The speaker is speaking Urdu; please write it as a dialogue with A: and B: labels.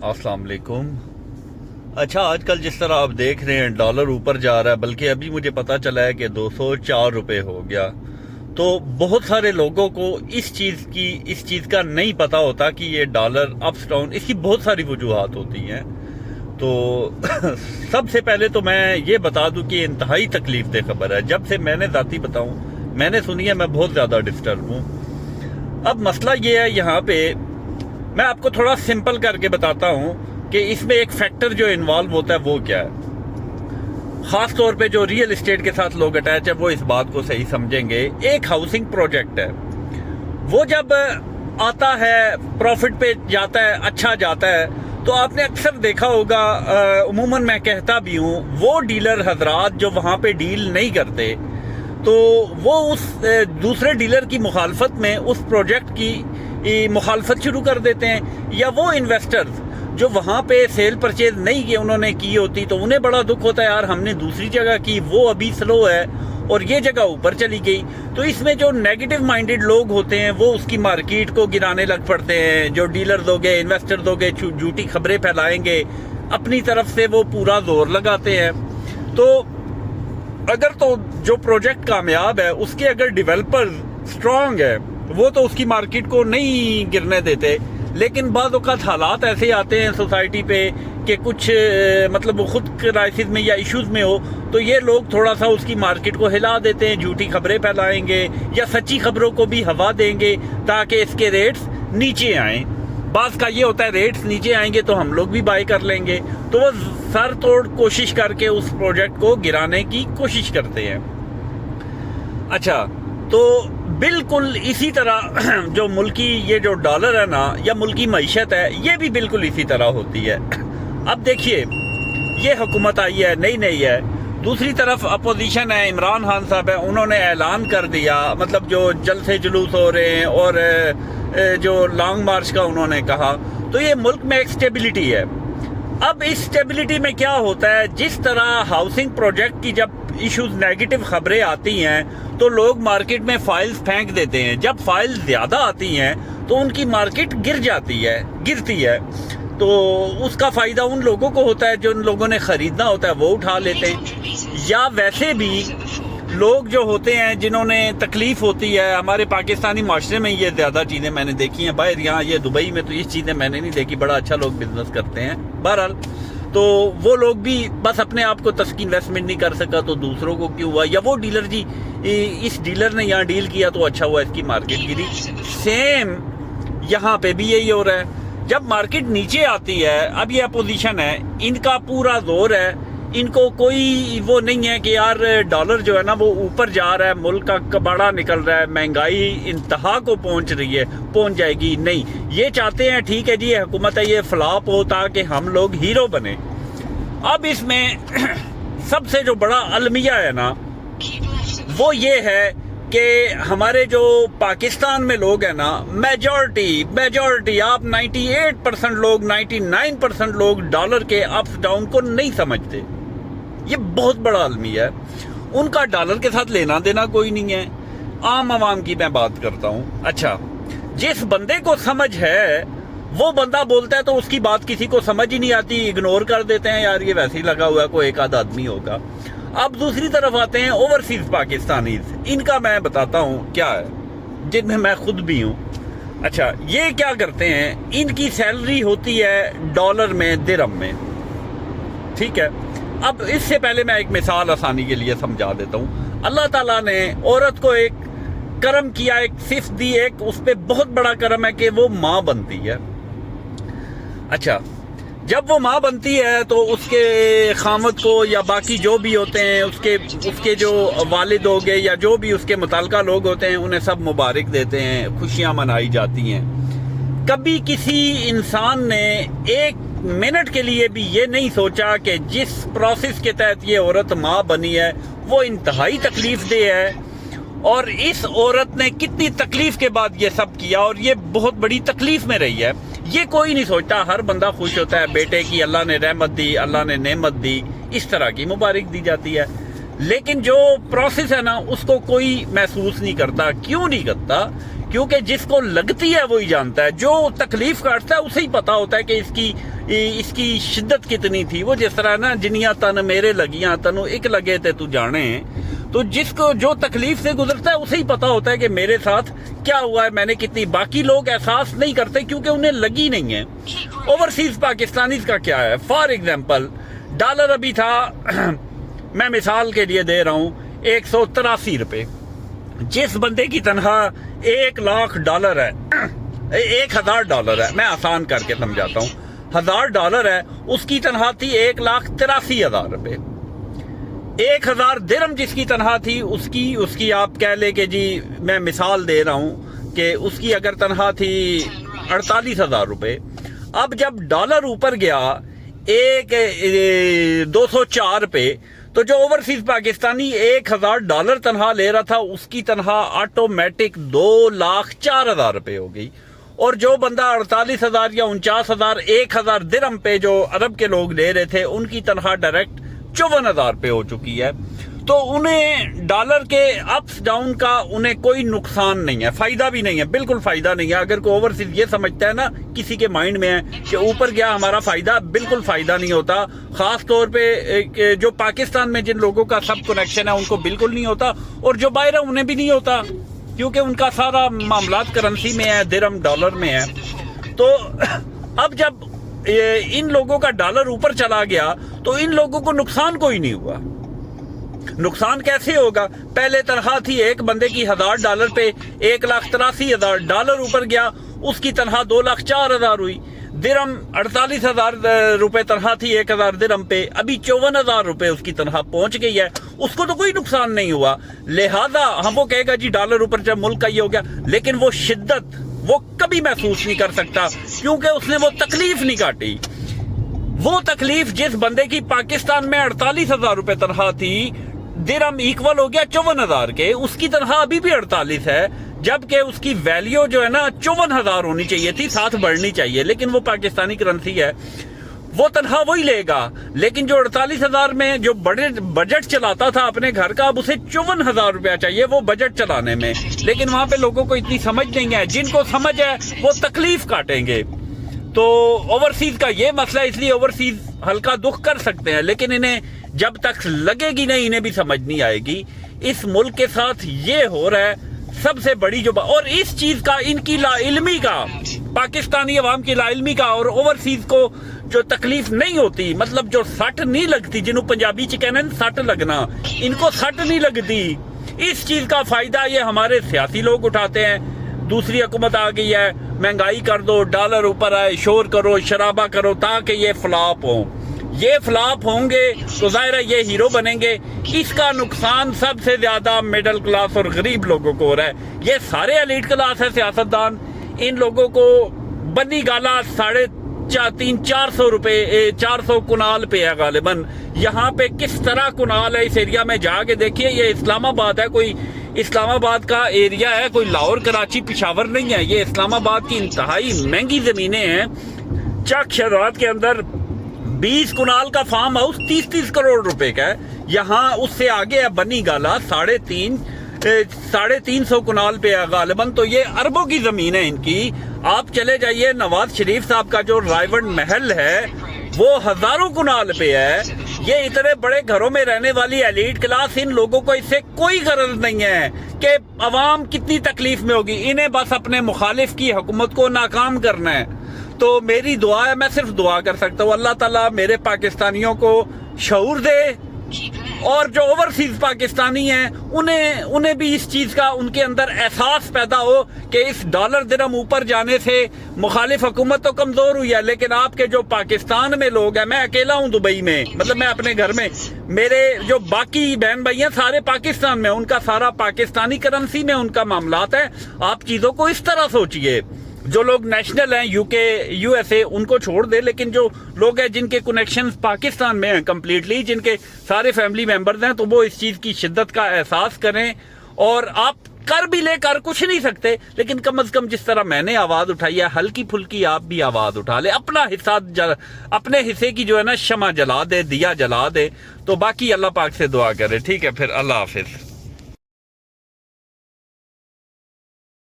A: السلام علیکم۔ اچھا، آج کل جس طرح آپ دیکھ رہے ہیں ڈالر اوپر جا رہا ہے، بلکہ ابھی مجھے پتا چلا ہے کہ 204 روپے ہو گیا۔ تو بہت سارے لوگوں کو اس چیز کا نہیں پتا ہوتا کہ یہ ڈالر اپس ڈاؤن، اس کی بہت ساری وجوہات ہوتی ہیں۔ تو سب سے پہلے تو میں یہ بتا دوں کہ انتہائی تکلیف دہ خبر ہے۔ جب سے میں نے ذاتی بتاؤں، میں نے سنی ہے، میں بہت زیادہ ڈسٹرب ہوں۔ اب مسئلہ یہ ہے، یہاں پہ میں آپ کو تھوڑا سمپل کر کے بتاتا ہوں کہ اس میں ایک فیکٹر جو انوالو ہوتا ہے وہ کیا ہے۔ خاص طور پہ جو ریئل اسٹیٹ کے ساتھ لوگ اٹیچ ہیں وہ اس بات کو صحیح سمجھیں گے۔ ایک ہاؤسنگ پروجیکٹ ہے، وہ جب آتا ہے پروفٹ پہ جاتا ہے، اچھا جاتا ہے، تو آپ نے اکثر دیکھا ہوگا، عموماً میں کہتا بھی ہوں، وہ ڈیلر حضرات جو وہاں پہ ڈیل نہیں کرتے تو وہ اس دوسرے ڈیلر کی مخالفت میں اس پروجیکٹ کی مخالفت شروع کر دیتے ہیں، یا وہ انویسٹرز جو وہاں پہ سیل پرچیز نہیں کی انہوں نے کی ہوتی تو انہیں بڑا دکھ ہوتا ہے، یار ہم نے دوسری جگہ کی، وہ ابھی سلو ہے اور یہ جگہ اوپر چلی گئی۔ تو اس میں جو نیگیٹو مائنڈڈ لوگ ہوتے ہیں وہ اس کی مارکیٹ کو گرانے لگ پڑتے ہیں۔ جو ڈیلرز ہو گئے، انویسٹرز ہو گئے، جھوٹی خبریں پھیلائیں گے، اپنی طرف سے وہ پورا زور لگاتے ہیں۔ تو اگر تو جو پروجیکٹ کامیاب ہے، اس کے اگر ڈیولپر سٹرونگ ہے، وہ تو اس کی مارکیٹ کو نہیں گرنے دیتے، لیکن بعض اوقات حالات ایسے آتے ہیں سوسائٹی پہ کہ کچھ مطلب وہ خود کرائسس میں یا ایشوز میں ہو، تو یہ لوگ تھوڑا سا اس کی مارکیٹ کو ہلا دیتے ہیں، جھوٹی خبریں پھیلائیں گے یا سچی خبروں کو بھی ہوا دیں گے تاکہ اس کے ریٹس نیچے آئیں۔ بعض کا یہ ہوتا ہے ریٹس نیچے آئیں گے تو ہم لوگ بھی بائی کر لیں گے، تو وہ سر توڑ کوشش کر کے اس پروجیکٹ کو گرانے کی کوشش کرتے ہیں۔ اچھا، تو بالکل اسی طرح جو ملکی یہ جو ڈالر ہے نا، یا ملکی معیشت ہے، یہ بھی بالکل اسی طرح ہوتی ہے۔ اب دیکھیے، یہ حکومت آئی ہے، نئی ہے، دوسری طرف اپوزیشن ہے، عمران خان صاحب ہے، انہوں نے اعلان کر دیا، مطلب جو جلسے جلوس ہو رہے ہیں اور جو لانگ مارچ کا انہوں نے کہا، تو یہ ملک میں ایک سٹیبلٹی ہے۔ اب اس سٹیبلٹی میں کیا ہوتا ہے، جس طرح ہاؤسنگ پروجیکٹ کی جب ایشوز نیگیٹو خبریں آتی ہیں تو لوگ مارکیٹ میں فائلز پھینک دیتے ہیں۔ جب فائلز زیادہ آتی ہیں تو ان کی مارکیٹ گرتی ہے، تو اس کا فائدہ ان لوگوں کو ہوتا ہے جو ان لوگوں نے خریدنا ہوتا ہے وہ اٹھا لیتے ہیں، یا ویسے بھی لوگ جو ہوتے ہیں جنہوں نے تکلیف ہوتی ہے۔ ہمارے پاکستانی معاشرے میں یہ زیادہ چیزیں میں نے دیکھی ہیں، باہر یہاں یہ دبئی میں تو یہ چیزیں میں نے نہیں دیکھی، بڑا اچھا لوگ بزنس کرتے ہیں۔ بہرحال تو وہ لوگ بھی بس اپنے آپ کو تسکین انویسٹمنٹ نہیں کر سکا تو دوسروں کو کیوں ہوا، یا وہ ڈیلر جی اس ڈیلر نے یہاں ڈیل کیا تو اچھا ہوا، اس کی مارکیٹ گری۔ سیم یہاں پہ بھی یہی ہو رہا ہے۔ جب مارکیٹ نیچے آتی ہے، اب یہ اپوزیشن ہے، ان کا پورا زور ہے، ان کو کوئی وہ نہیں ہے کہ یار ڈالر جو ہے نا وہ اوپر جا رہا ہے، ملک کا کباڑا نکل رہا ہے، مہنگائی انتہا کو پہنچ جائے گی، نہیں، یہ چاہتے ہیں ٹھیک ہے جی یہ حکومت ہے، یہ فلاپ ہو تاکہ ہم لوگ ہیرو بنے۔ اب اس میں سب سے جو بڑا المیہ ہے نا وہ یہ ہے کہ ہمارے جو پاکستان میں لوگ ہیں نا، میجورٹی آپ 98% لوگ، 99% لوگ ڈالر کے اپس ڈاؤن کو نہیں سمجھتے۔ یہ بہت بڑا المیہ ہے، ان کا ڈالر کے ساتھ لینا دینا کوئی نہیں ہے۔ عام عوام کی میں بات کرتا ہوں۔ اچھا، جس بندے کو سمجھ ہے وہ بندہ بولتا ہے تو اس کی بات کسی کو سمجھ ہی نہیں آتی، اگنور کر دیتے ہیں، یار یہ ویسے ہی لگا ہوا ہے، کوئی ایک آدھ آدمی ہوگا۔ اب دوسری طرف آتے ہیں اوورسیز پاکستانیز، ان کا میں بتاتا ہوں کیا ہے، جن میں میں خود بھی ہوں۔ اچھا، یہ کیا کرتے ہیں، ان کی سیلری ہوتی ہے ڈالر میں، درہم میں، ٹھیک ہے۔ اب اس سے پہلے میں ایک مثال آسانی کے لیے سمجھا دیتا ہوں۔ اللہ تعالیٰ نے عورت کو ایک کرم کیا، ایک صفت دی، ایک اس پہ بہت بڑا کرم ہے کہ وہ ماں بنتی ہے۔ اچھا، جب وہ ماں بنتی ہے تو اس کے خامد کو یا باقی جو بھی ہوتے ہیں اس کے جو والد ہو گئے یا جو بھی اس کے متعلقہ لوگ ہوتے ہیں انہیں سب مبارک دیتے ہیں، خوشیاں منائی جاتی ہیں۔ کبھی کسی انسان نے ایک منٹ کے لیے بھی یہ نہیں سوچا کہ جس پروسیس کے تحت یہ عورت ماں بنی ہے وہ انتہائی تکلیف دہ ہے، اور اس عورت نے کتنی تکلیف کے بعد یہ سب کیا، اور یہ بہت بڑی تکلیف میں رہی ہے۔ یہ کوئی نہیں سوچتا، ہر بندہ خوش ہوتا ہے بیٹے کی اللہ نے رحمت دی، اللہ نے نعمت دی، اس طرح کی مبارک دی جاتی ہے۔ لیکن جو پروسیس ہے نا اس کو کوئی محسوس نہیں کرتا۔ کیوں نہیں کرتا؟ کیونکہ جس کو لگتی ہے وہی جانتا ہے، جو تکلیف کاٹتا ہے اسے ہی پتا ہوتا ہے کہ اس کی شدت کتنی تھی۔ وہ جس طرح نا جنیاں تن میرے لگیاں تنو ایک لگے تے تو جانے، تو جس کو جو تکلیف سے گزرتا ہے اسے ہی پتا ہوتا ہے کہ میرے ساتھ کیا ہوا ہے، میں نے کتنی۔ باقی لوگ احساس نہیں کرتے کیونکہ انہیں لگی نہیں ہے۔ اوورسیز پاکستانیز کا کیا ہے؟ فار ایگزامپل ڈالر ابھی تھا میں مثال کے لیے دے رہا ہوں 183 روپے، جس بندے کی تنخواہ $1,00,000 ہے، $1,000 ہے، میں آسان کر کے سمجھاتا ہوں، $1,000 ہے، اس کی تنخواہ تھی 1,83,000 روپے۔ 1,000 درہم جس کی تنخواہ تھی اس کی آپ کہہ لے کہ جی میں مثال دے رہا ہوں کہ اس کی اگر تنخواہ تھی 48,000 روپے، اب جب ڈالر اوپر گیا 204 پہ، تو جو اوورسیز پاکستانی $1,000 تنخواہ لے رہا تھا اس کی تنخواہ آٹومیٹک 2,04,000 روپے ہو گئی، اور جو بندہ 48,000 یا 49,000 1,000 درہم پہ جو عرب کے لوگ لے رہے تھے ان کی تنخواہ ڈائریکٹ 54,000 پہ ہو چکی ہے۔ تو انہیں ڈالر کے اپس ڈاؤن کا انہیں کوئی نقصان نہیں ہے، فائدہ بھی نہیں ہے، بالکل فائدہ نہیں ہے۔ اگر کوئی اوورسیز یہ سمجھتا ہے نا، کسی کے مائنڈ میں ہے کہ اوپر گیا ہمارا فائدہ، بالکل فائدہ نہیں ہوتا۔ خاص طور پہ جو پاکستان میں جن لوگوں کا سب کنیکشن ہے ان کو بالکل نہیں ہوتا، اور جو باہر ہے انہیں بھی نہیں ہوتا، کیونکہ ان کا سارا معاملات کرنسی میں ہے، درہم ڈالر میں ہے۔ تو اب جب ان لوگوں کا ڈالر اوپر چلا گیا تو ان لوگوں کو نقصان کوئی نہیں ہوا۔ نقصان کیسے ہوگا؟ پہلے تنخواہ تھی ایک بندے کی $1,000 پہ، $1,83,000 اوپر گیا، اس کی تنخواہ 2,04,000 ہوئی۔ درہم 48,000 روپے تنخواہ تھی 1,000 درہم پہ، ابھی 54,000 روپے اس کی تنخواہ پہنچ گئی ہے، اس کو تو کوئی نقصان نہیں ہوا۔ لہذا ہم وہ کہے گا جی ڈالر اوپر جب ملک کا یہ ہو گیا، لیکن وہ شدت وہ کبھی محسوس نہیں کر سکتا کیونکہ اس نے وہ تکلیف نہیں کاٹی۔ وہ تکلیف جس بندے کی پاکستان میں 48,000 روپے تنخواہ تھی، درہم ایکول ہو گیا 54,000 کے، اس کی تنخواہ ابھی بھی 48 ہے، جبکہ اس کی ویلیو جو ہے نا 54,000 ہونی چاہیے تھی، ساتھ بڑھنی چاہیے، لیکن وہ پاکستانی کرنسی ہے، وہ تنخواہ وہی لے گا۔ لیکن جو 48,000 میں جو بجٹ چلاتا تھا اپنے گھر کا، اب اسے 54,000 روپیہ چاہیے وہ بجٹ چلانے میں، لیکن وہاں پہ لوگوں کو اتنی سمجھ نہیں ہے۔ جن کو سمجھ ہے وہ تکلیف کاٹیں گے۔ تو اوورسیز کا یہ مسئلہ، اس لیے اوورسیز ہلکا دکھ کر سکتے ہیں، لیکن انہیں جب تک لگے گی نہیں انہیں بھی سمجھ نہیں آئے گی۔ اس ملک کے ساتھ یہ ہو رہا ہے سب سے بڑی جو اور اس چیز کا ان کی لا علمی کا، پاکستانی عوام کی لا علمی کا، اور اوورسیز کو جو تکلیف نہیں ہوتی، مطلب جو سٹ نہیں لگتی، جنہوں پنجابی چ کہنا سٹ لگنا، ان کو سٹ نہیں لگتی، اس چیز کا فائدہ یہ ہمارے سیاسی لوگ اٹھاتے ہیں۔ دوسری حکومت آ گئی ہے، مہنگائی کر دو، ڈالر اوپر آئے، شور کرو، شرابہ کرو تاکہ یہ فلاپ ہوں۔ یہ فلاپ ہوں گے تو ظاہر ہے یہ ہیرو بنیں گے۔ اس کا نقصان سب سے زیادہ مڈل کلاس اور غریب لوگوں کو ہو رہا ہے۔ یہ سارے ایلیٹ کلاس ہے سیاستدان، ان لوگوں کو بنی گالا 350-400 روپے 400 کنال پہ ہے غالباً۔ یہاں پہ کس طرح کنال ہے اس ایریا میں جا کے دیکھیے۔ یہ اسلام آباد ہے، کوئی اسلام آباد کا ایریا ہے، کوئی لاہور کراچی پشاور نہیں ہے۔ یہ اسلام آباد کی انتہائی مہنگی زمینیں ہیں۔ چک شہرات کے اندر 20 کنال کا فارم ہاؤس 30 کروڑ روپے کا ہے۔ یہاں اس سے آگے ہے بنی گالا 350 کنال پہ ہے غالباً، تو یہ اربوں کی زمین ہے ان کی۔ آپ چلے جائیے نواز شریف صاحب کا جو رائیونڈ محل ہے وہ ہزاروں کنال پہ ہے۔ یہ اتنے بڑے گھروں میں رہنے والی ایلیٹ کلاس، ان لوگوں کو اس سے کوئی غرض نہیں ہے کہ عوام کتنی تکلیف میں ہوگی، انہیں بس اپنے مخالف کی حکومت کو ناکام کرنا ہے۔ تو میری دعا ہے، میں صرف دعا کر سکتا ہوں اللہ تعالیٰ میرے پاکستانیوں کو شعور دے، اور جو اوورسیز پاکستانی ہیں انہیں بھی اس چیز کا ان کے اندر احساس پیدا ہو کہ اس ڈالر درہم اوپر جانے سے مخالف حکومت تو کمزور ہوئی ہے، لیکن آپ کے جو پاکستان میں لوگ ہیں، میں اکیلا ہوں دبئی میں، مطلب میں اپنے گھر میں، میرے جو باقی بہن بھائی ہیں سارے پاکستان میں، ان کا سارا پاکستانی کرنسی میں ان کا معاملات ہے۔ آپ چیزوں کو اس طرح سوچئے۔ جو لوگ نیشنل ہیں UK USA ان کو چھوڑ دے، لیکن جو لوگ ہیں جن کے کنیکشنز پاکستان میں ہیں کمپلیٹلی، جن کے سارے فیملی ممبرز ہیں، تو وہ اس چیز کی شدت کا احساس کریں۔ اور آپ کر بھی لے کر کچھ نہیں سکتے، لیکن کم از کم جس طرح میں نے آواز اٹھائی ہے ہلکی پھلکی آپ بھی آواز اٹھا لے، اپنا حصہ اپنے حصے کی جو ہے نا شمع جلا دے، دیا جلا دے۔ تو باقی اللہ پاک سے دعا کرے۔ ٹھیک ہے، پھر اللہ حافظ۔